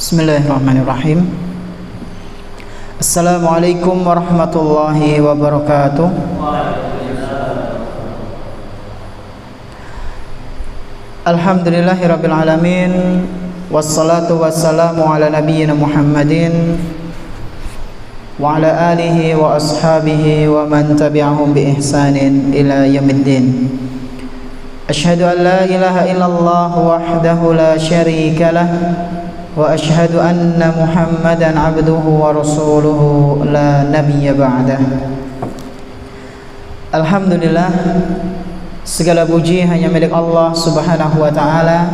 Bismillahirrahmanirrahim. Assalamualaikum warahmatullahi wabarakatuh. Alhamdulillahirabbil alamin, wassalatu wassalamu ala nabiyyina Muhammadin wa ala alihi wa ashabihi wa man tabi'ahum bi ihsanin ila yaumiddin. Asyhadu an la ilaha illallah wahdahu la syarika lah wa asyhadu anna Muhammadan abduhu wa rasuluhu la nabiyya ba'dah. Alhamdulillah, segala puji hanya milik Allah Subhanahu wa taala,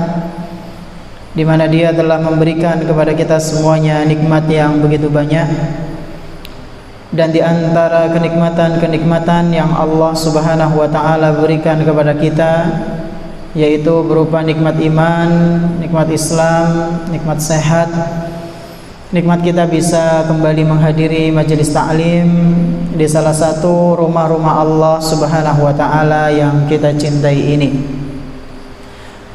di mana Dia telah memberikan kepada kita semuanya nikmat yang begitu banyak. Dan di antara kenikmatan-kenikmatan yang Allah Subhanahu wa taala berikan kepada kita, yaitu berupa nikmat iman, nikmat Islam, nikmat sehat, nikmat kita bisa kembali menghadiri majelis ta'lim di salah satu rumah-rumah Allah Subhanahu wa taala yang kita cintai ini.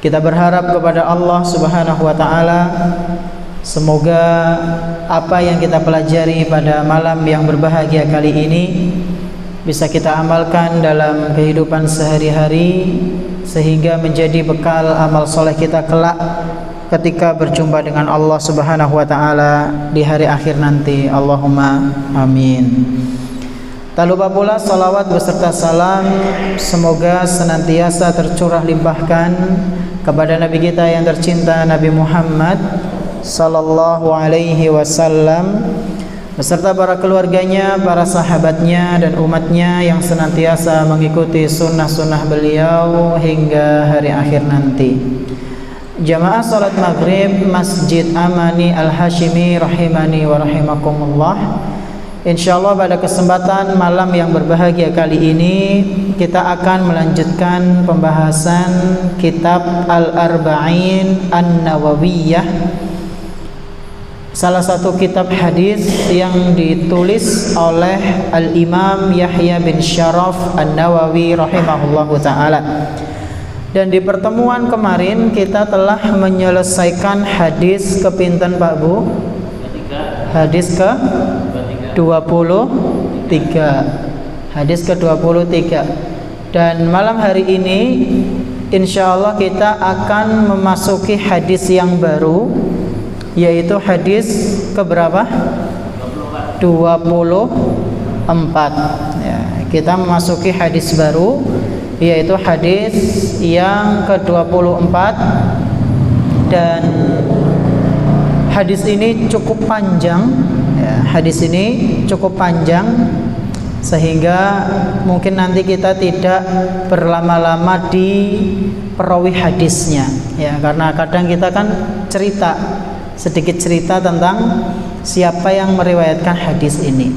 Kita berharap kepada Allah Subhanahu wa taala, semoga apa yang kita pelajari pada malam yang berbahagia kali ini bisa kita amalkan dalam kehidupan sehari-hari, sehingga menjadi bekal amal soleh kita kelak ketika berjumpa dengan Allah Subhanahu wa taala di hari akhir nanti. Allahumma amin. Tak lupa pula salawat beserta salam semoga senantiasa tercurah limpahkan kepada Nabi kita yang tercinta, Nabi Muhammad sallallahu alaihi wasallam, beserta para keluarganya, para sahabatnya dan umatnya yang senantiasa mengikuti sunnah-sunnah beliau hingga hari akhir nanti. Jamaah salat maghrib Masjid Amani Al-Hashimi rahimani wa rahimakumullah. Insyaallah pada kesempatan malam yang berbahagia kali ini kita akan melanjutkan pembahasan kitab Al-Arba'in An-Nawawiyah, salah satu kitab hadis yang ditulis oleh Al-Imam Yahya bin Syaraf An-Nawawi rahimahullahu taala. Dan di pertemuan kemarin kita telah menyelesaikan hadis kepinten Pak Bu? Hadis ke 23. Hadis ke 23. Dan malam hari ini insyaallah kita akan memasuki hadis yang baru, yaitu hadis keberapa? 24. Ya, kita memasuki hadis baru, yaitu hadis yang ke-24. Dan hadis ini cukup panjang, ya, hadis ini cukup panjang sehingga mungkin nanti kita tidak berlama-lama di perawi hadisnya, ya, karena kadang kita kan sedikit cerita tentang siapa yang meriwayatkan hadis ini.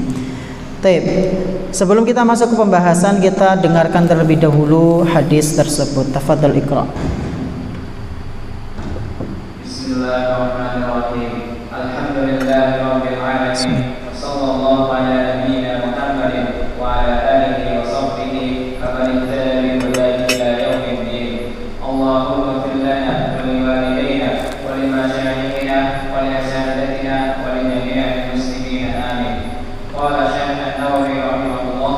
Baik, sebelum kita masuk ke pembahasan, kita dengarkan terlebih dahulu hadis tersebut. Tafadhal Iqra. Bismillahirrahmanirrahim. Alhamdulillahirabbil alamin. Wassallallahu ala nabiyyina Muhammadin wa ala alihi wa sahbihi wa man ittaba bi hudahu ila yaumiddin. Allahumma ighfir lana wa liwalidayna wa limashayikhina wa li asatidatina wa li jami'il muslimin. Amin. Qala Syekh An-Nawawi rahimahullah,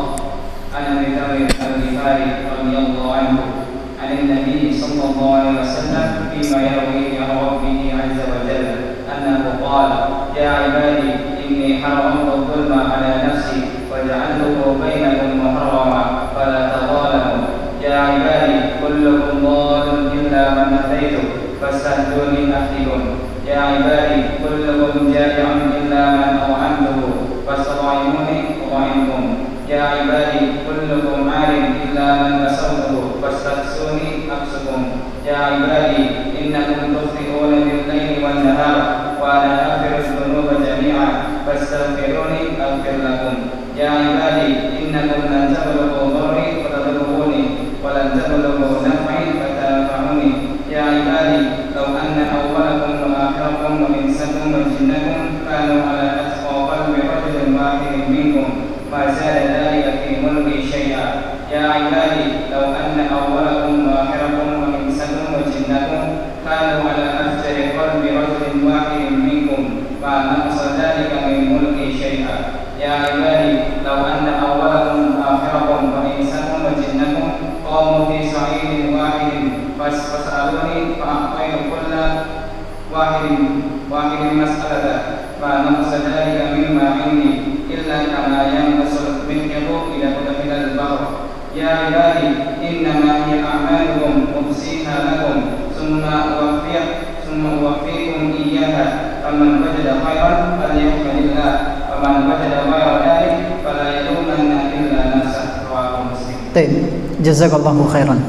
an Abi Dzar al-Ghifari radhiyallahu anhu, an Nabi sallallahu alaihi wasallam fima yarwihi an rabbih azza wa jalla annahu qala, ya ibadi inni haramtu adh-dhulma ala nafsi wa ja'altuhu bainakum muharrama fala tadhalamu. Ya ibadi kullukum dhalun illa man hadaytu fastahduni ahdikum. Ya ibadi kullukum jari'un illa man aw'amtuhu fasta'inuni u'inkum. Ya ibadi kullukum 'alim illa man nasawtuhu fastaghsuni aksukum. Ya ibadi innakum tukhti'una bil-laili wan-nahar wa ana aghfiru dhunuba jami'an fastaghfiruni aghfir lakum. Ya ibadi innakum lan tablughu dharri fatadurruni wa lan tablughu naf'i fatanfa'uni. Ya ibadi law anna awwalakum wa akhirakum wa insakum wa jinnakum kanu ala atqa qalbi rajulin wahidin minkum ma zada dhalika fi mulki syai'a. Ya ibadi law anna awwalakum wa akhirakum wa insakum wa jinnakum kanu ala afjari qalbi rajulin wahidin minkum قاموا في صعيد واحد فسألوني فأعطيت كل واحد مسألة فنقص ذلك مما عندي إلا كما ينقص المخيط إلى البحر يا عبادي إنما هي أعمالكم أحصيها لكم ثم أوفيكم إياها فمن وجد خيرا فليحمد الله ومن وجد غير ذلك فلا يلومن إلا نفسه رواه مسلم. Jazakallahu khairan.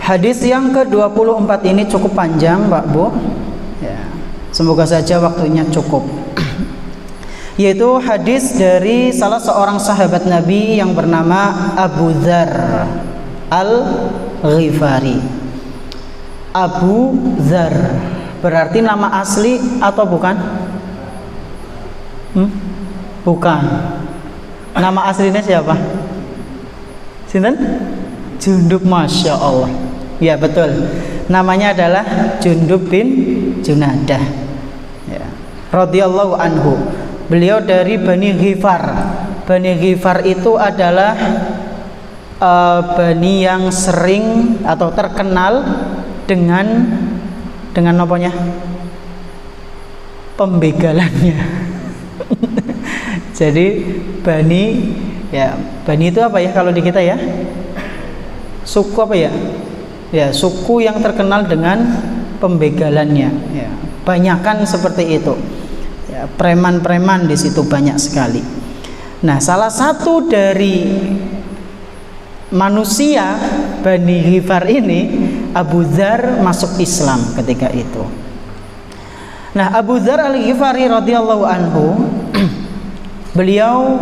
Hadis yang ke-24 ini cukup panjang, Pak Bu. Ya, semoga saja waktunya cukup. Yaitu hadis dari salah seorang sahabat Nabi yang bernama Abu Dzar Al-Ghifari. Abu Dzar berarti nama asli atau bukan? Bukan. Nama aslinya siapa? Sinten? Jundub, Masya Allah. Ya betul. Namanya adalah Jundub bin Junadah. Ya. Radhiyallahu anhu. Beliau dari Bani Ghifar. Bani Ghifar itu adalah Bani yang sering atau terkenal dengan apanya? Pembegalannya. Jadi Bani itu apa ya kalau di kita ya? Suku apa ya? Ya, suku yang terkenal dengan pembegalannya. Ya, banyakan seperti itu. Ya, preman-preman di situ banyak sekali. Nah, salah satu dari manusia Bani Ghifar ini, Abu Dzar masuk Islam ketika itu. Nah, Abu Dzar Al-Ghifari radhiyallahu anhu beliau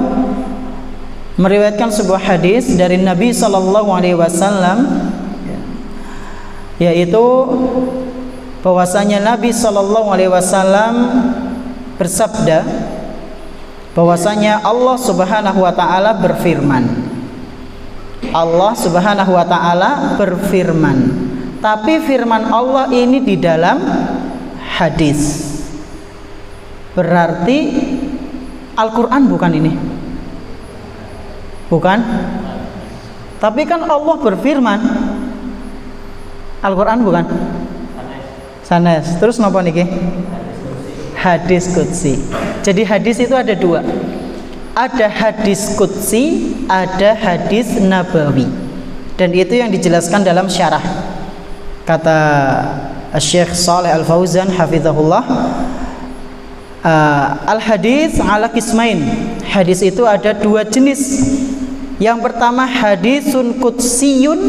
meriwayatkan sebuah hadis dari Nabi sallallahu alaihi wasallam, yaitu bahwasanya Nabi sallallahu alaihi wasallam bersabda bahwasanya Allah Subhanahu wa taala berfirman. Allah Subhanahu wa taala berfirman. Tapi firman Allah ini di dalam hadis. Berarti Al-Qur'an bukan ini? Bukan? Tapi kan Allah berfirman. Al-Qur'an bukan? Sanes. Terus napa niki? Hadis qudsi. Jadi hadis itu ada dua. Ada hadis qudsi, ada hadis nabawi. Dan itu yang dijelaskan dalam syarah. Kata Syekh Shalih Al-Fauzan hafizahullah, al-hadis ala qismain. Hadis itu ada dua jenis. Yang pertama hadisun qudsiyun,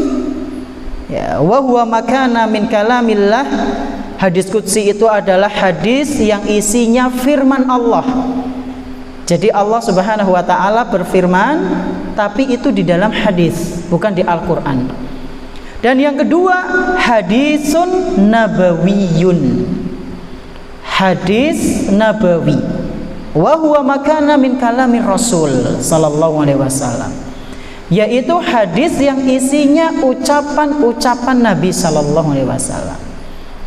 ya, wa huwa makana min kalamillah. Hadis qudsi itu adalah hadis yang isinya firman Allah. Jadi Allah Subhanahu wa taala berfirman, tapi itu di dalam hadis, bukan di Al-Qur'an. Dan yang kedua, hadisun nabawiyun. Hadis nabawi. Wa huwa makana min kalamir Rasul sallallahu alaihi wasallam. Yaitu hadis yang isinya ucapan-ucapan Nabi sallallahu alaihi wasallam.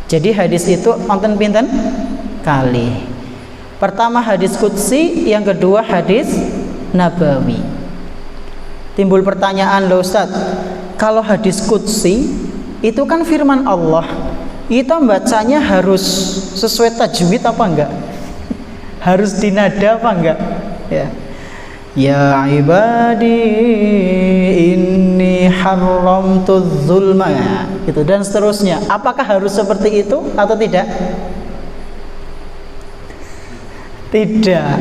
Jadi hadis itu wonten pinten? Kali. Pertama hadis qudsi, yang kedua hadis nabawi. Timbul pertanyaan, loh Ustaz, kalau hadis qudsi itu kan firman Allah, kita bacanya harus sesuai tajwid apa enggak? Harus dinada apa enggak? Ya. Ya ibadi inni haramtu dzulma, gitu dan seterusnya. Apakah harus seperti itu atau tidak? Tidak,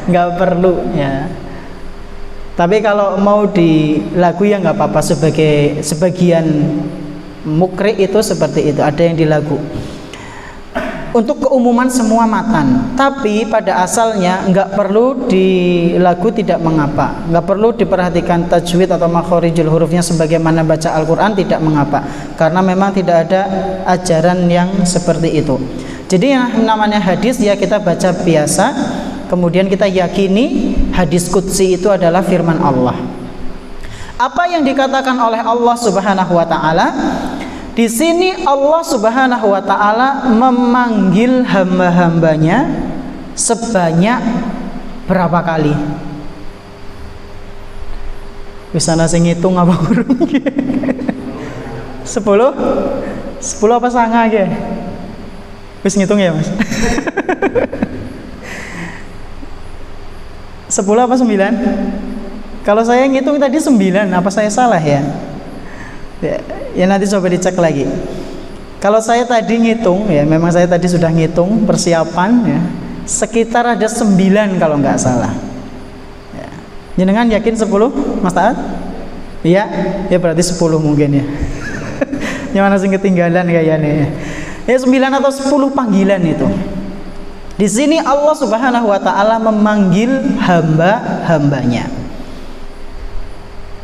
nggak perlu ya. Tapi kalau mau di lagu ya nggak apa-apa, sebagian mukri itu seperti itu, ada yang di lagu. Untuk keumuman semua matan, tapi pada asalnya nggak perlu di lagu, tidak mengapa. Nggak perlu diperhatikan tajwid atau makhorijul hurufnya sebagaimana baca Al-Quran, tidak mengapa. Karena memang tidak ada ajaran yang seperti itu. Jadi yang namanya hadis ya kita baca biasa, kemudian kita yakini hadis qudsi itu adalah firman Allah. Apa yang dikatakan oleh Allah Subhanahu wa taala? Di sini Allah Subhanahu wa taala memanggil hamba-hambanya sebanyak berapa kali? Wis ana sing ngitung apa urung iki? 10? 10 apa sanga iki? Wis ngitung ya, Mas? 10 apa 9? Kalau saya ngitung tadi 9, apa saya salah ya? Ya nanti coba dicek lagi. Kalau saya tadi ngitung ya, memang saya tadi sudah ngitung persiapan ya, sekitar ada 9 kalau nggak salah. Ya. Jenengan yakin 10, Mas Taat? Iya, ya berarti 10 mungkin ya. Yang mana sing ketinggalan kayaknya. Ya 9 atau 10 panggilan itu. Di sini Allah Subhanahu wa taala memanggil hamba-hambanya.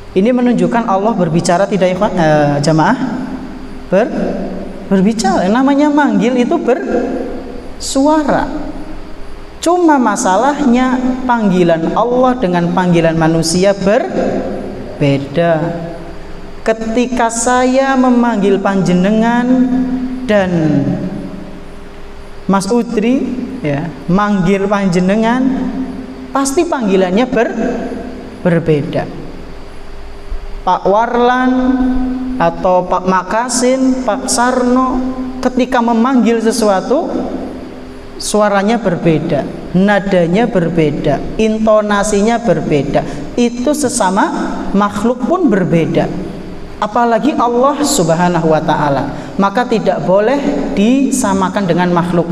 Ini menunjukkan Allah berbicara tidak ikhwan? Jamaah? Berbicara. Namanya manggil itu bersuara. Cuma masalahnya panggilan Allah dengan panggilan manusia berbeda. Ketika saya memanggil panjenengan dan Mas Udri ya, manggil panjenengan, pasti panggilannya berbeda. Pak Warlan atau Pak Makasin, Pak Sarno, ketika memanggil sesuatu suaranya berbeda, nadanya berbeda, intonasinya berbeda. Itu sesama makhluk pun berbeda. Apalagi Allah Subhanahu wa taala, maka tidak boleh disamakan dengan makhluk.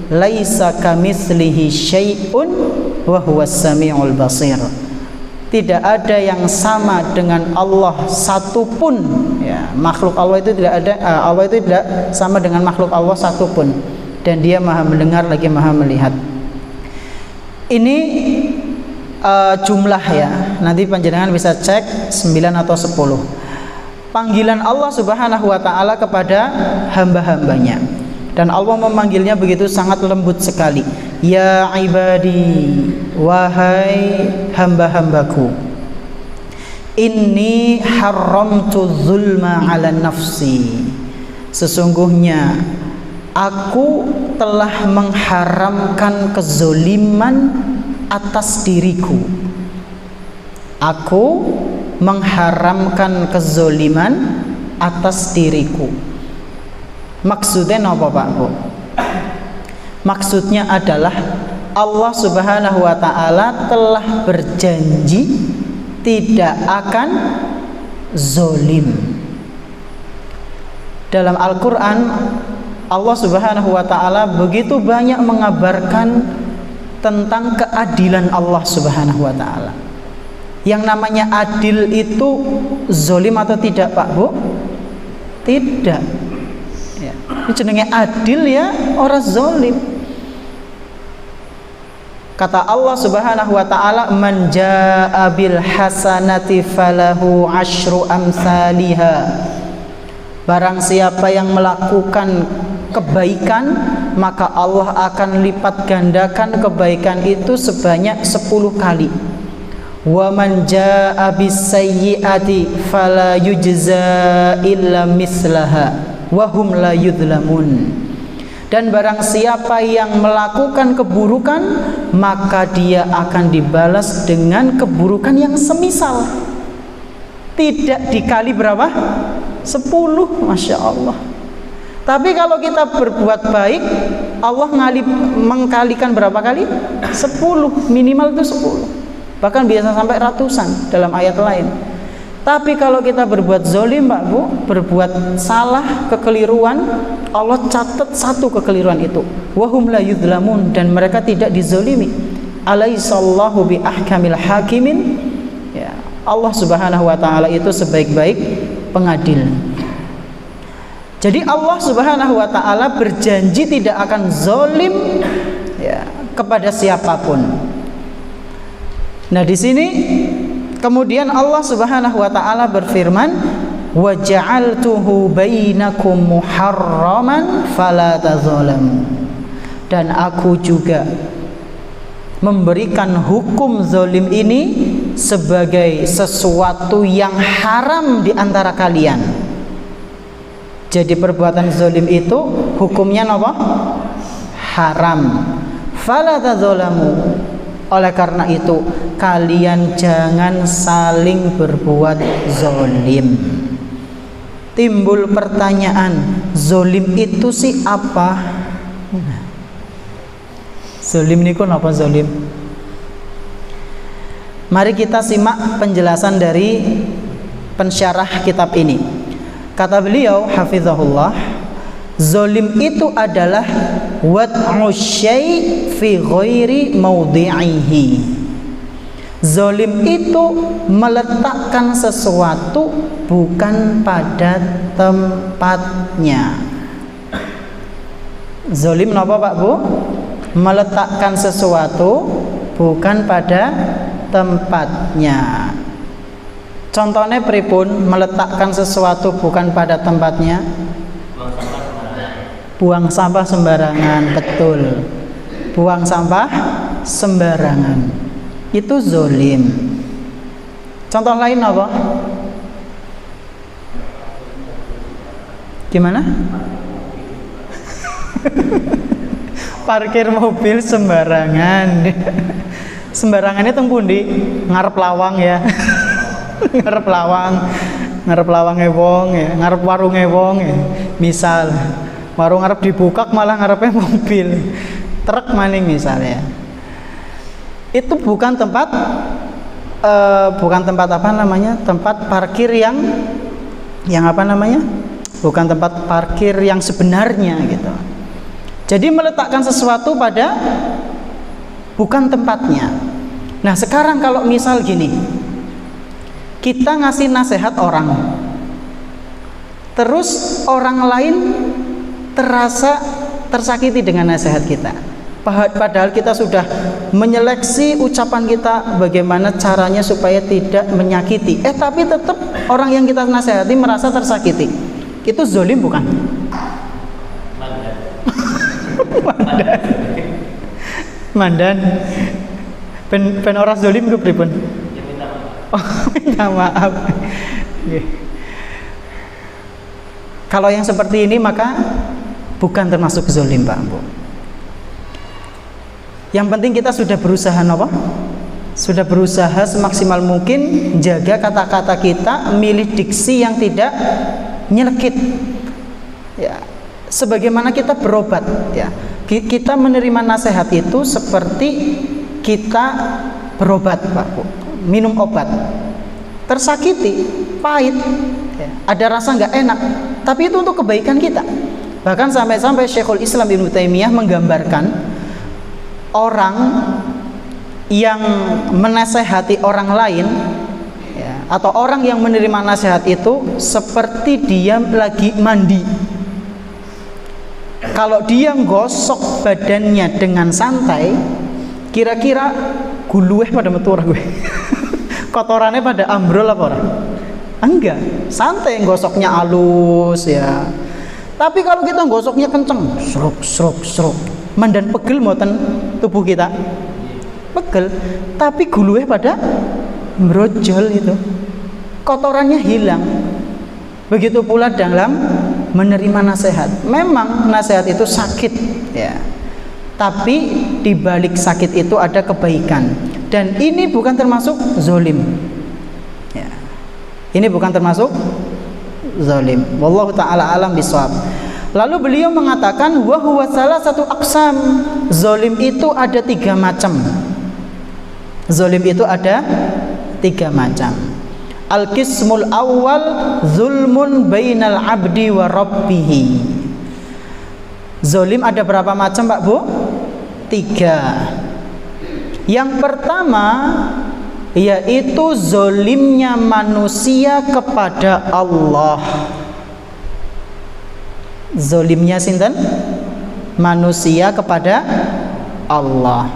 Laisa kamitslihi syai'un wa huwas samiul basir. Tidak ada yang sama dengan Allah satupun ya. Makhluk Allah itu tidak ada, Allah itu tidak sama dengan makhluk Allah satupun, dan Dia Maha mendengar lagi Maha melihat. Ini jumlah ya. Nanti panjenengan bisa cek 9 atau 10. Panggilan Allah Subhanahu wa taala kepada hamba-hambanya, dan Allah memanggilnya begitu sangat lembut sekali. Ya ibadi, wahai hamba-hambaku, inni haramtu zulma ala nafsi, sesungguhnya aku telah mengharamkan kezoliman atas diriku. Aku mengharamkan kezoliman atas diriku. Maksudnya apa Pak Bu? Maksudnya adalah Allah Subhanahu wa taala telah berjanji tidak akan zolim. Dalam Al-Quran Allah Subhanahu wa taala begitu banyak mengabarkan tentang keadilan Allah Subhanahu wa taala. Yang namanya adil itu zolim atau tidak Pak Bu? Tidak ya. Ini jenenge adil ya, orang zolim. Kata Allah Subhanahu wa taala, man jaa bil hasanati falahu asyru amsalihha. Barang siapa yang melakukan kebaikan, maka Allah akan lipat gandakan kebaikan itu sebanyak 10 kali. Wa man jaa bis sayyiati fala yujza illa mislaha wa hum la yudlamun. Dan barang siapa yang melakukan keburukan, maka dia akan dibalas dengan keburukan yang semisal. Tidak dikali berapa? 10, Masya Allah. Tapi kalau kita berbuat baik, Allah mengkalikan berapa kali? 10, minimal itu 10. Bahkan biasa sampai ratusan dalam ayat lain. Tapi kalau kita berbuat zolim Pak Bu, berbuat salah, kekeliruan, Allah catat 1 kekeliruan itu. Wahum la yudlamun, dan mereka tidak dizolimi. Alaihissallahu bi ahkamil hakimin ya, Allah Subhanahu wa taala itu sebaik-baik pengadil. Jadi Allah Subhanahu wa taala berjanji tidak akan zolim ya, kepada siapapun. Nah di sini kemudian Allah Subhanahu wa taala berfirman, wa ja'altuhu bainakum muharraman fala tadzalamu. Dan aku juga memberikan hukum zalim ini sebagai sesuatu yang haram di antara kalian. Jadi perbuatan zalim itu hukumnya apa? Haram. Fala tadzalamu. Oleh karena itu, kalian jangan saling berbuat zolim. Timbul pertanyaan, zolim itu sih apa? Zolim niku napa zolim? Mari kita simak penjelasan dari pensyarah kitab ini. Kata beliau hafizahullah, zolim itu adalah wad'u syai' fi ghairi mawdi'ihi. Zolim itu meletakkan sesuatu bukan pada tempatnya. Zolim napa Pak Bu? Meletakkan sesuatu bukan pada tempatnya. Contohnya pripun meletakkan sesuatu bukan pada tempatnya? Buang sampah sembarangan, betul. Buang sampah sembarangan, itu zolim. Contoh lain apa? Gimana? Parkir mobil sembarangan. Sembarangannya teng pundi? Ngarep lawang ya. Ngarep lawang wong ya, ngarep warung wong ya. Misal warung ngarep dibuka malah ngarepnya mobil. Truk maning misalnya. Itu bukan tempat apa namanya? Tempat parkir yang apa namanya? Bukan tempat parkir yang sebenarnya gitu. Jadi meletakkan sesuatu pada bukan tempatnya. Nah, sekarang kalau misal gini, kita ngasih nasihat orang, terus orang lain terasa tersakiti dengan nasihat kita, padahal kita sudah menyeleksi ucapan kita bagaimana caranya supaya tidak menyakiti, tapi tetap orang yang kita nasihati merasa tersakiti. Itu zolim bukan? Mandan pen ora zolim ke pripun? Oh, minta maaf. Kalau yang seperti ini maka bukan termasuk zolim Pak Bu. Yang penting kita sudah berusaha apa? Sudah berusaha semaksimal mungkin jaga kata-kata kita, milih diksi yang tidak nyelekit. Ya, sebagaimana kita berobat ya. Kita menerima nasihat itu seperti kita berobat Pak Bu. Minum obat, tersakiti, pahit ya, ada rasa nggak enak, tapi itu untuk kebaikan kita. Bahkan sampai Syekhul Islam Ibnu Taimiyah menggambarkan orang yang menasehati orang lain ya, atau orang yang menerima nasihat itu seperti dia lagi mandi. Kalau dia gosok badannya dengan santai, kira-kira guluweh pada metu gue. Kotorannya pada ambrol apa ora? Enggak, santai gosoknya halus ya. Tapi kalau kita gosoknya kenceng, sruk, mandan pegel mboten tubuh kita? Pegel, tapi guluweh pada brojol itu. Kotorannya hilang. Begitu pula dalam menerima nasihat. Memang nasihat itu sakit ya. Tapi di balik sakit itu ada kebaikan, dan ini bukan termasuk zolim ya. Ini bukan termasuk zolim. Wallahu ta'ala alam bisawab. Lalu beliau mengatakan wa huwa salah satu aqsam. Zolim itu ada 3 macam. Zolim itu ada 3 macam. Al-qismul awal zulmun bainal abdi wa rabbihi. Zolim ada berapa macam Pak Bu? 3. Yang pertama yaitu zolimnya manusia kepada Allah. Zolimnya sinten? Manusia kepada Allah.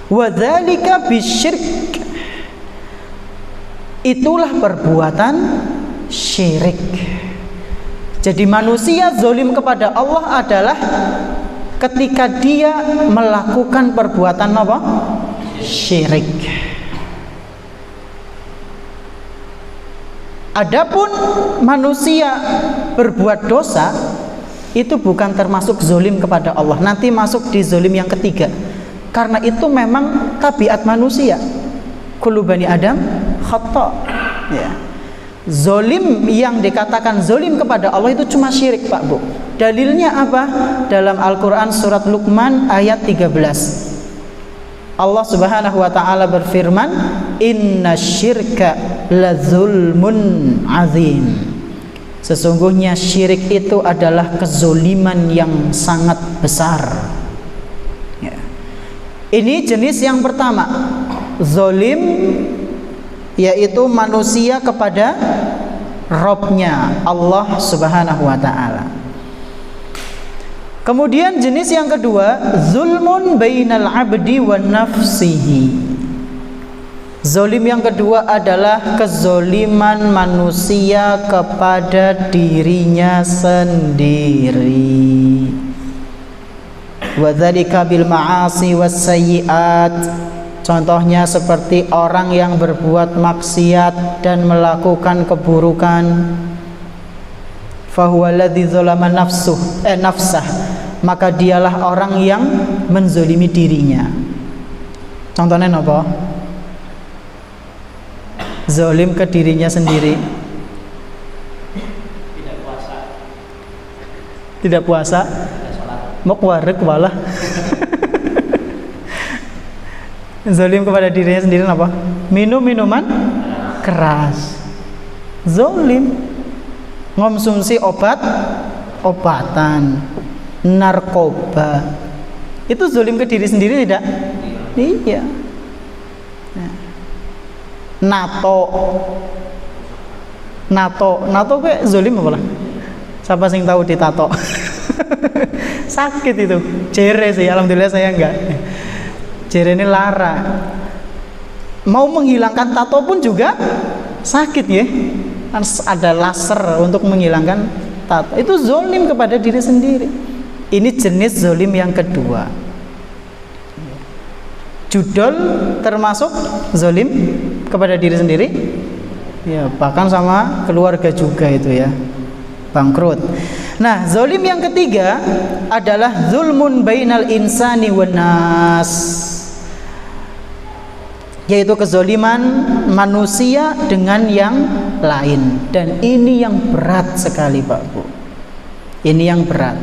Wa dzalika bisyirk. Itulah perbuatan syirik. Jadi manusia zolim kepada Allah adalah ketika dia melakukan perbuatan apa? Syirik. Adapun manusia berbuat dosa itu bukan termasuk zolim kepada Allah. Nanti masuk di zolim yang ketiga. Karena itu memang tabiat manusia. Kullu bani Adam khata'. Ya. Zolim yang dikatakan zolim kepada Allah itu cuma syirik, Pak Bu. Dalilnya apa? Dalam Al-Quran surat Luqman ayat 13. Allah Subhanahu wa ta'ala berfirman, inna syirka la zulmun azim. Sesungguhnya syirik itu adalah kezoliman yang sangat besar. Ya. Ini jenis yang pertama, zolim, yaitu manusia kepada Robnya, Allah Subhanahu wa ta'ala. Kemudian jenis yang kedua, zulmun bainal abdi wa nafsihi. Zolim yang kedua adalah kezoliman manusia kepada dirinya sendiri. Wa dzalika bil ma'asi was sayyi'at. Contohnya seperti orang yang berbuat maksiat dan melakukan keburukan. Fahuwa alladzi zalama nafsah, maka dialah orang yang menzolimi dirinya. Contohnya apa? Zolim ke dirinya sendiri. Tidak puasa. Mau warek walah. Zolim kepada dirinya sendiri apa? Minum minuman keras. Zolim. Ngonsumsi obatan, narkoba. Itu zolim ke diri sendiri tidak? Iya. Nato kayak zolim apa lah? Siapa sing tahu ditato? Sakit itu. Jere sih, alhamdulillah saya enggak. Jere ini lara. Mau menghilangkan tato pun juga sakit ya. Ada laser untuk menghilangkan tato. Itu zolim kepada diri sendiri. Ini jenis zolim yang kedua. Judol termasuk zolim kepada diri sendiri. Ya, bahkan sama keluarga juga itu ya. Bangkrut. Nah, zolim yang ketiga adalah zulmun bainal insani wan nas, yaitu kezoliman manusia dengan yang lain. Dan ini yang berat sekali, Pak Bu. Ini yang berat.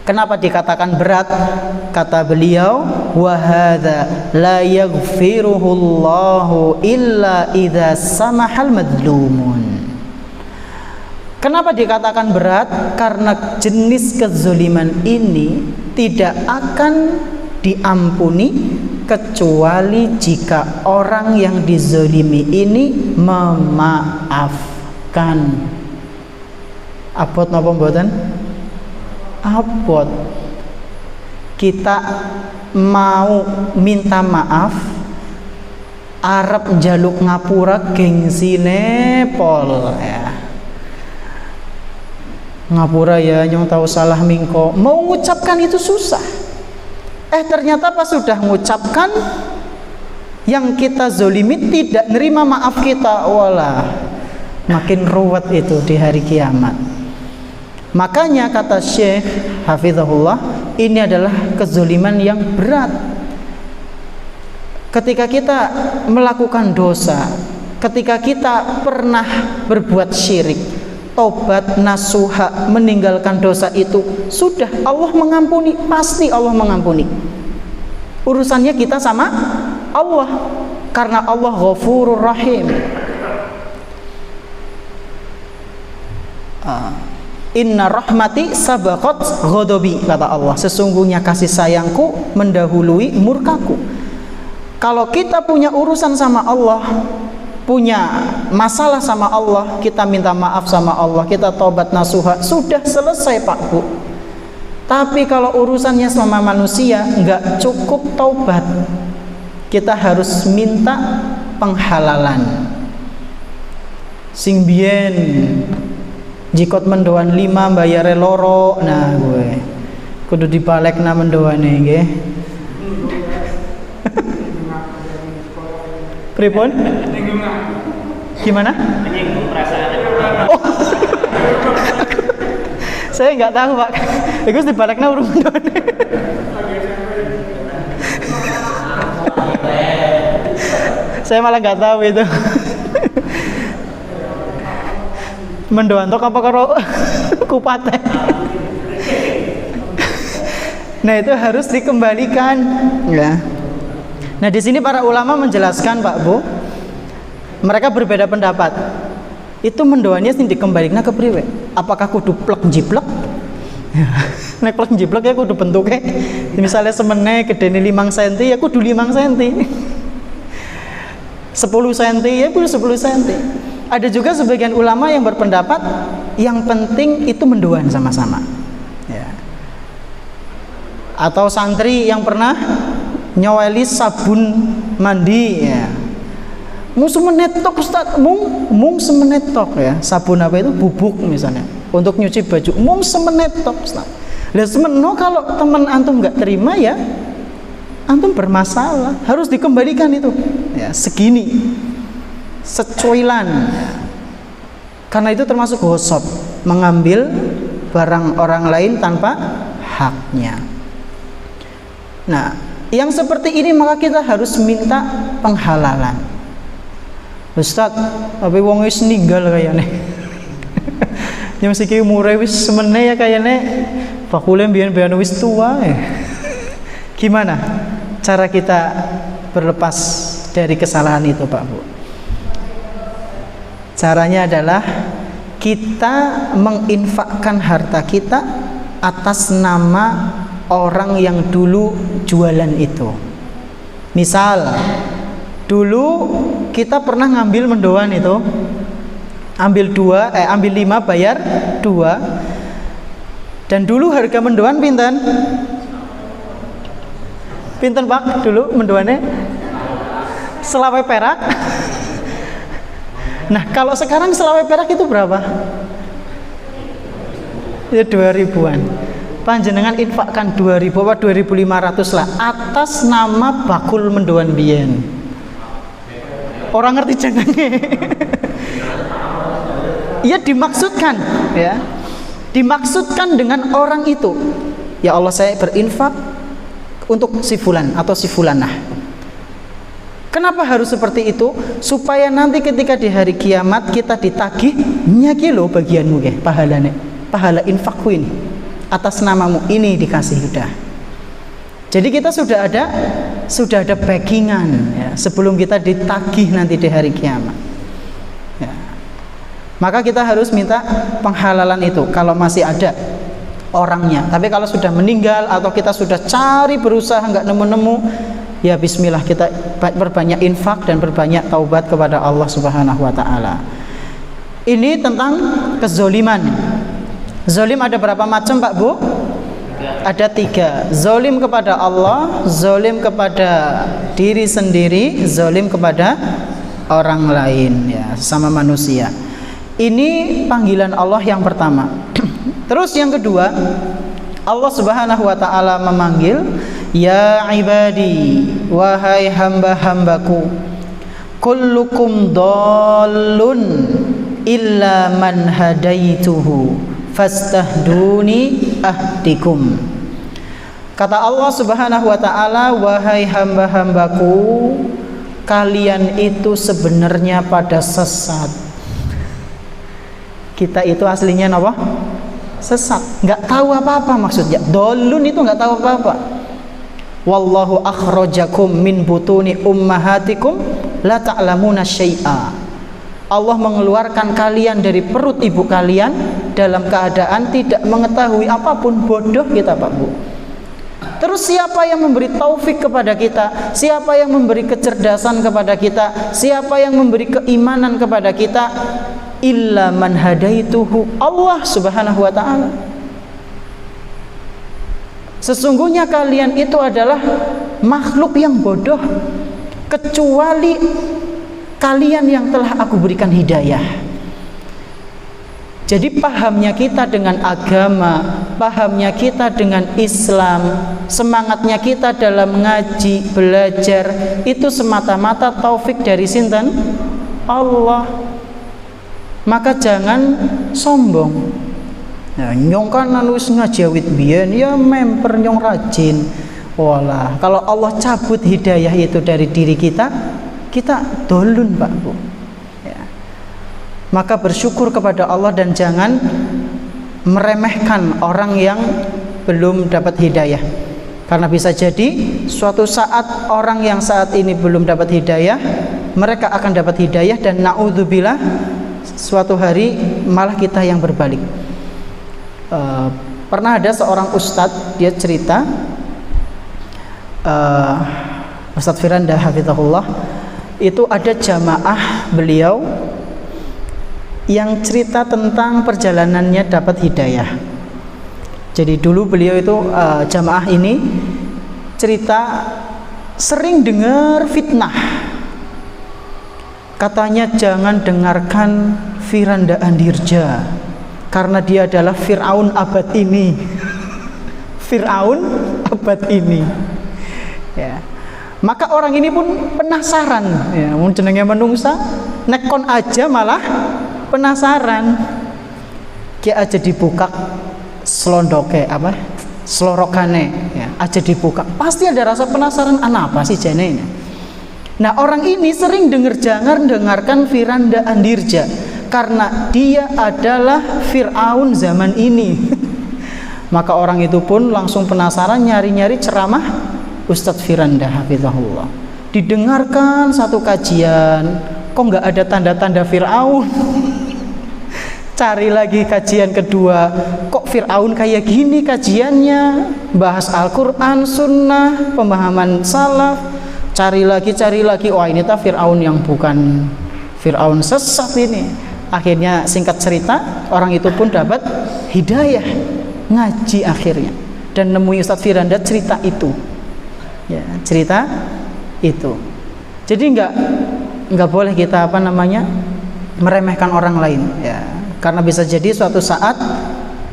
Kenapa dikatakan berat? Kata beliau, wa hadza la yaghfiruhullahu illa idza samahal madlumun. Kenapa dikatakan berat? Karena jenis kezoliman ini tidak akan diampuni kecuali jika orang yang dizolimi ini memaafkan. Abot napa mboten? Abot. Kita mau minta maaf, arep njaluk ngapura gengsine pol ya. Ngapura ya, nyong tahu salah mingko. Mau mengucapkan itu susah. Ternyata pas sudah mengucapkan, yang kita zolimi tidak nerima maaf kita, walah, makin ruwet itu di hari kiamat. Makanya kata Syekh Hafizahullah, ini adalah kezoliman yang berat. Ketika kita melakukan dosa, ketika kita pernah berbuat syirik, tobat nasuha, meninggalkan dosa itu, sudah Allah mengampuni, pasti Allah mengampuni. Urusannya kita sama Allah, karena Allah Ghafurur Rahim. Inna rahmati sabaqat ghadabi, kata Allah, sesungguhnya kasih sayangku mendahului murkaku. Kalau kita punya urusan sama Allah, punya masalah sama Allah, kita minta maaf sama Allah, kita tobat nasuha, sudah selesai Pak Bu. Tapi kalau urusannya sama manusia, enggak cukup taubat, kita harus minta penghalalan. Sing biyen jikot mendoan 5 bayare loro, nah gue kudu dibalekna mendoane nggih. Pripun? Gimana? Oh. Saya nggak tahu Pak. Itu dibalekna urung mendoane. Saya malah nggak tahu itu. Mendoantok apa karo kupaten. Nah, itu harus dikembalikan, ya. Nah, di sini para ulama menjelaskan, Pak Bu, mereka berbeda pendapat. Itu mendoannya sing dikembalikan ke priwe? Apakah kudu plek jiplek? Nek plek jiplek ya kudu bentuknya misalnya semene gedene 5 cm ya kudu 5 cm. 10 cm ya kudu 10 cm. Ada juga sebagian ulama yang berpendapat yang penting itu mendoan sama-sama, ya. Atau santri yang pernah nyoweli sabun mandi, ya. Mung semenit tok Ustaz, mung semenit tok, ya. Sabun apa itu? Bubuk misalnya untuk nyuci baju, mung semenit tok Ustaz. Lah semeno kalau teman antum nggak terima ya antum bermasalah, harus dikembalikan itu, ya, segini secuilan, karena itu termasuk ghosab, mengambil barang orang lain tanpa haknya. Nah, yang seperti ini maka kita harus minta penghalalan. Ustaz, tapi wong wis ninggal kayane. Yang siki umure wis semene ya kayane bakule mbiyen-mbiyen wis tua ya. Gimana cara kita berlepas dari kesalahan itu, Pak Bu? Caranya adalah kita menginfakkan harta kita atas nama orang yang dulu jualan itu. Misal dulu kita pernah ngambil mendoan itu, ambil 5 bayar 2. Dan dulu harga mendoan pinten? Pinten Pak dulu mendoannya? Selawe perak. Nah, kalau sekarang selawe perak itu berapa? Ya 2000-an. Panjenengan infakkan 2000 apa 2500 lah atas nama bakul mendoan biyen. Orang ngerti jenenge. Ya dimaksudkan, ya. Dimaksudkan dengan orang itu. Ya Allah, saya berinfak untuk si fulan atau si fulanah. Kenapa harus seperti itu? Supaya nanti ketika di hari kiamat kita ditagih, nyaki lo bagianmu ya, pahalane, pahala infakku ini atas namamu ini dikasih udah. Jadi kita sudah ada backingan, ya, sebelum kita ditagih nanti di hari kiamat. Ya. Maka kita harus minta penghalalan itu kalau masih ada orangnya. Tapi kalau sudah meninggal atau kita sudah cari berusaha nggak nemu-nemu, ya bismillah kita berbanyak infak dan berbanyak taubat kepada Allah Subhanahu wa taala. Ini tentang kezoliman. Zolim ada berapa macam, Pak Bu? Ada 3. Zolim kepada Allah, zolim kepada diri sendiri, zolim kepada orang lain, ya, sama manusia. Ini panggilan Allah yang pertama. Terus yang kedua, Allah Subhanahu wa taala memanggil, ya ibadi, wahai hamba-hambaku, kullukum dallun illa man hadaituhu fastahduni ahdikum. Kata Allah Subhanahu wa taala, wahai hamba-hambaku, kalian itu sebenarnya pada sesat. Kita itu aslinya apa? Sesat, nggak tahu apa-apa maksudnya. Dolun itu nggak tahu apa-apa. Wallahu akhrajakum min butuni ummahatikum la ta'lamuna syai'a. Allah mengeluarkan kalian dari perut ibu kalian dalam keadaan tidak mengetahui apapun. Bodoh kita, Pak Bu. Terus siapa yang memberi taufik kepada kita? Siapa yang memberi kecerdasan kepada kita? Siapa yang memberi keimanan kepada kita? Illa man hadaituhu, Allah Subhanahu wa taala. Sesungguhnya kalian itu adalah makhluk yang bodoh kecuali kalian yang telah aku berikan hidayah. Jadi pahamnya kita dengan agama, pahamnya kita dengan Islam, semangatnya kita dalam ngaji, belajar, itu semata-mata taufik dari sinten? Allah. Maka jangan sombong. Ya, nyong kan wis ngajawit biyen ya memper nyong rajin. Walah, kalau Allah cabut hidayah itu dari diri kita, kita dolun Pak Bu. Ya. Maka bersyukur kepada Allah dan jangan meremehkan orang yang belum dapat hidayah. Karena bisa jadi suatu saat orang yang saat ini belum dapat hidayah, mereka akan dapat hidayah, dan naudzubillah suatu hari malah kita yang berbalik. Pernah ada seorang ustadz, dia cerita, Ustadz Firanda hafizahullah, itu ada jamaah beliau yang cerita tentang perjalanannya dapat hidayah. Jadi dulu beliau itu jamaah ini cerita sering dengar fitnah. Katanya jangan dengarkan Firanda Andirja karena dia adalah Fir'aun abad ini. Fir'aun abad ini. Ya. Maka orang ini pun penasaran, ya, mun jenenge menungsa nekon aja malah penasaran. Ki aja dibuka slondoke apa? Slorokane, ya, aja dibuka. Pasti ada rasa penasaran, apa sih jane ini? Nah, orang ini sering dengarkan Firanda Andirja karena dia adalah Fir'aun zaman ini. Maka orang itu pun langsung penasaran, nyari-nyari ceramah Ustadz Firanda hafizahullah. Didengarkan satu kajian, kok nggak ada tanda-tanda Fir'aun. Cari lagi kajian kedua, kok Fir'aun kayak gini kajiannya, bahas Al-Quran, Sunnah, pemahaman salaf. Cari lagi, wah ini tak Fir'aun yang bukan Fir'aun sesat ini. Akhirnya singkat cerita, orang itu pun dapat hidayah, ngaji akhirnya, dan nemui Ustadz Firanda cerita itu. Ya, cerita itu. Jadi nggak boleh kita meremehkan orang lain, ya, karena bisa jadi suatu saat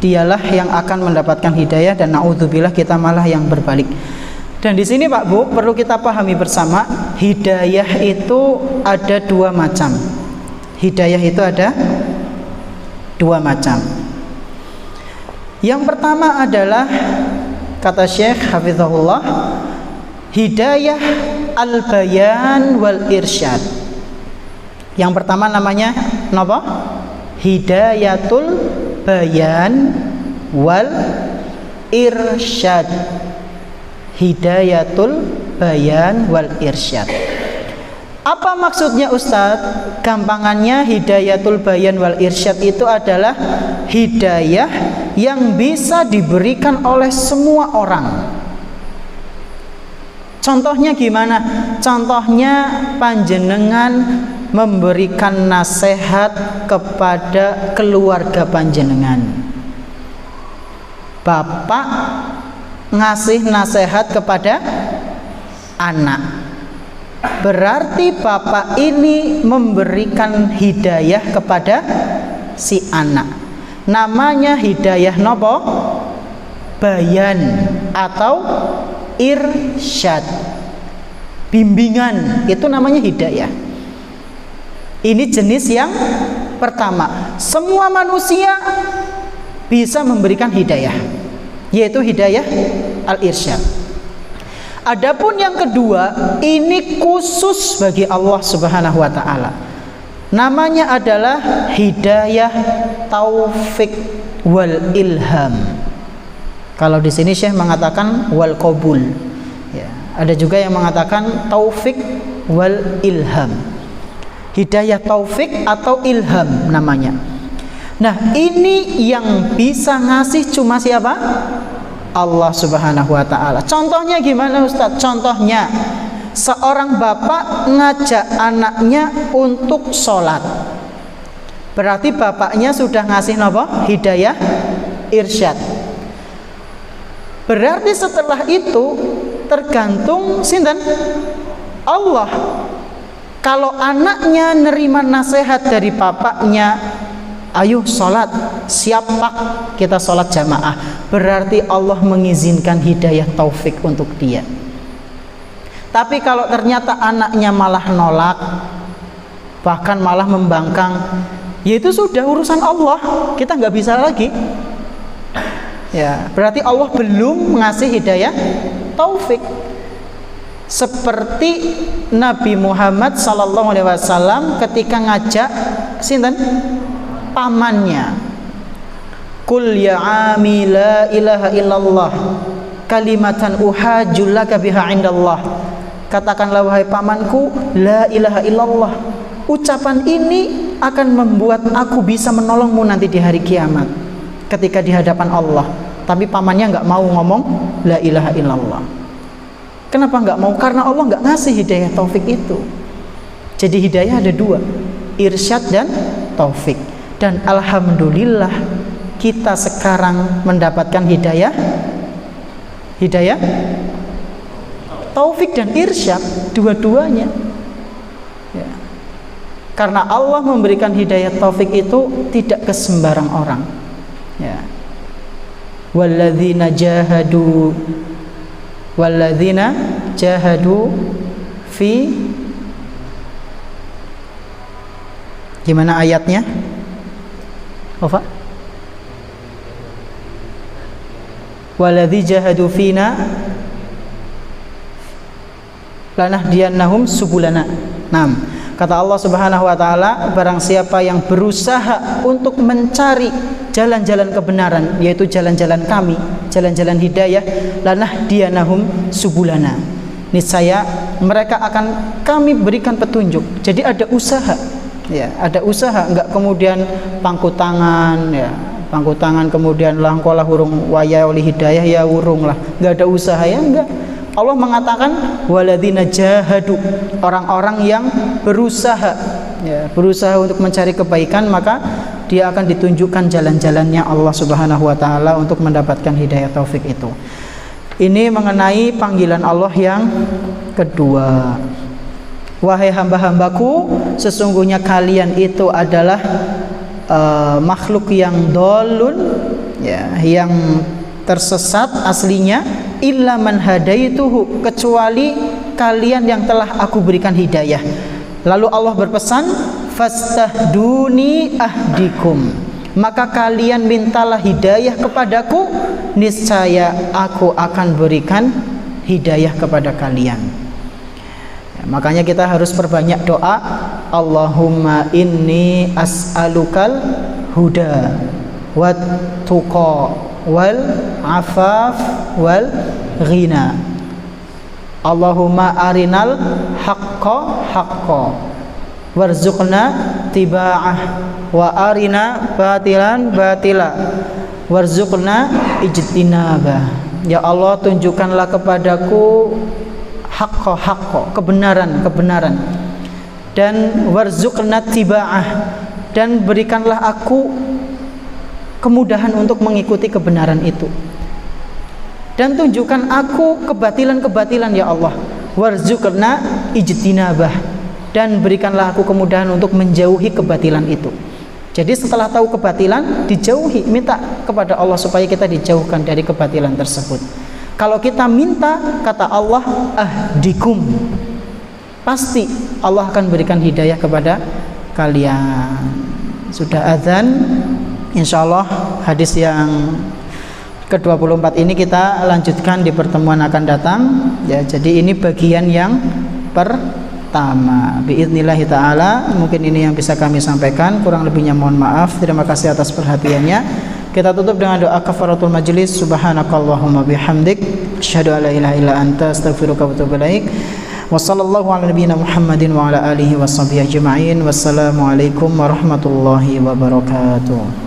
dialah yang akan mendapatkan hidayah, dan naudzubillah kita malah yang berbalik. Dan di sini Pak Bu perlu kita pahami bersama, hidayah itu ada dua macam. Hidayah itu ada dua macam. Yang pertama adalah, kata Syekh hafizahullah, hidayah al-bayan wal irsyad. Yang pertama namanya apa? Hidayatul bayan wal irsyad. Hidayatul bayan wal irsyad. Apa maksudnya Ustadz? Gampangannya hidayatul bayan wal irsyad itu adalah hidayah yang bisa diberikan oleh semua orang. Contohnya gimana? Contohnya panjenengan memberikan nasihat kepada keluarga panjenengan. Bapak ngasih nasihat kepada anak. Berarti bapak ini memberikan hidayah kepada si anak. Namanya hidayah nopo? Bayan atau irsyad, bimbingan, itu namanya hidayah. Ini jenis yang pertama. Semua manusia bisa memberikan hidayah, yaitu hidayah al-irsyad. Adapun yang kedua, ini khusus bagi Allah Subhanahu wa taala. Namanya adalah hidayah taufik wal ilham. Kalau di sini Syekh mengatakan wal qabul. Ya, ada juga yang mengatakan taufik wal ilham. Hidayah taufik atau ilham namanya. Nah, ini yang bisa ngasih cuma siapa? Allah Subhanahu wa taala. Contohnya gimana Ustaz? Contohnya seorang bapak ngajak anaknya untuk sholat. Berarti bapaknya sudah ngasih apa? Hidayah irsyad. Berarti setelah itu tergantung sinten? Allah. Kalau anaknya nerima nasihat dari bapaknya, ayo sholat, siap pak, kita sholat jamaah, berarti Allah mengizinkan hidayah taufik untuk dia. Tapi kalau ternyata anaknya malah nolak, bahkan malah membangkang, ya itu sudah urusan Allah, kita nggak bisa lagi. Ya, berarti Allah belum mengasih hidayah taufik. seperti Nabi Muhammad sallallahu alaihi wasallam ketika ngajak sinten pamannya, qul ya ami la ilaha illallah kalimatan uhajjul laka biha indallah, katakanlah wahai pamanku la ilaha illallah, ucapan ini akan membuat aku bisa menolongmu nanti di hari kiamat ketika di hadapan Allah. Tapi pamannya nggak mau ngomong la ilaha illallah. Kenapa nggak mau? Karena Allah nggak ngasih hidayah taufik itu. Jadi hidayah ada dua, irsyad dan taufik. Dan alhamdulillah kita sekarang mendapatkan hidayah taufik dan irsyad, dua-duanya. Ya. Karena Allah memberikan hidayah taufik itu tidak ke sembarang orang. Ya. Walladzina jahadu fi, gimana ayatnya? Apa? Walladzi jahadu fina lanahdiyannahum subulana. Naam. Kata Allah Subhanahu wa taala, barang siapa yang berusaha untuk mencari jalan-jalan kebenaran, yaitu jalan-jalan kami, jalan-jalan hidayah, lanahdiyannahum subulana. Niscaya mereka akan kami berikan petunjuk. Jadi ada usaha. Ya, ada usaha, enggak kemudian pangku tangan ya. Pangku tangan kemudian langkolah hurung waya oleh hidayah ya urung lah. Enggak ada usaha ya, enggak. Allah mengatakan waladzina jahadu, orang-orang yang berusaha ya, berusaha untuk mencari kebaikan, maka dia akan ditunjukkan jalan-jalannya Allah Subhanahu wa taala untuk mendapatkan hidayah taufik itu. Ini mengenai panggilan Allah yang kedua. Wahai hamba-hambaku, sesungguhnya kalian itu adalah makhluk yang dolun ya, yang tersesat aslinya, illa man hadaituhu, kecuali kalian yang telah aku berikan hidayah. Lalu Allah berpesan, fastahduni ahdikum, maka kalian mintalah hidayah kepadaku, niscaya aku akan berikan hidayah kepada kalian. Ya, makanya kita harus perbanyak doa, Allahumma inni as'alukal huda wat tuqa wal afaf wal ghina. Allahumma arinal haqqa haqqa warzuqna tiba'ah wa arina batilan batila warzuqna ijtinabah. Ya Allah, tunjukkanlah kepadaku haqqa haqqa, kebenaran kebenaran, dan warzuqna tiba'ah, dan berikanlah aku kemudahan untuk mengikuti kebenaran itu, dan tunjukkan aku kebatilan-kebatilan ya Allah. Warzuqna ijtinabah, dan berikanlah aku kemudahan untuk menjauhi kebatilan itu. Jadi setelah tahu kebatilan, dijauhi, minta kepada Allah supaya kita dijauhkan dari kebatilan tersebut. Kalau kita minta, kata Allah, ahdikum, pasti Allah akan berikan hidayah kepada kalian. Sudah azan. Insyaallah hadis yang ke-24 ini kita lanjutkan di pertemuan akan datang ya. Jadi ini bagian yang pertama. Biiznillah taala, mungkin ini yang bisa kami sampaikan, kurang lebihnya mohon maaf. Terima kasih atas perhatiannya. Kita tutup dengan doa kafaratul majlis. Subhanakallahumma bihamdik, asyhadu an la ilaha illa anta, astaghfiruka wa atubu ilaik. Wa sallallahu ala nabiyyina Muhammadin wa ala alihi washabihi ajma'in. Wassalamualaikum warahmatullahi wabarakatuh.